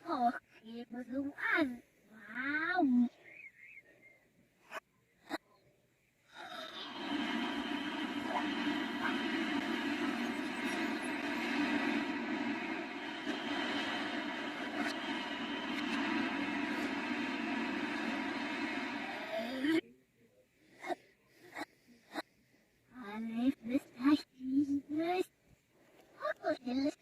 Okay, Versuch an. Wow. Alles ist das Liebes. Hopp, stille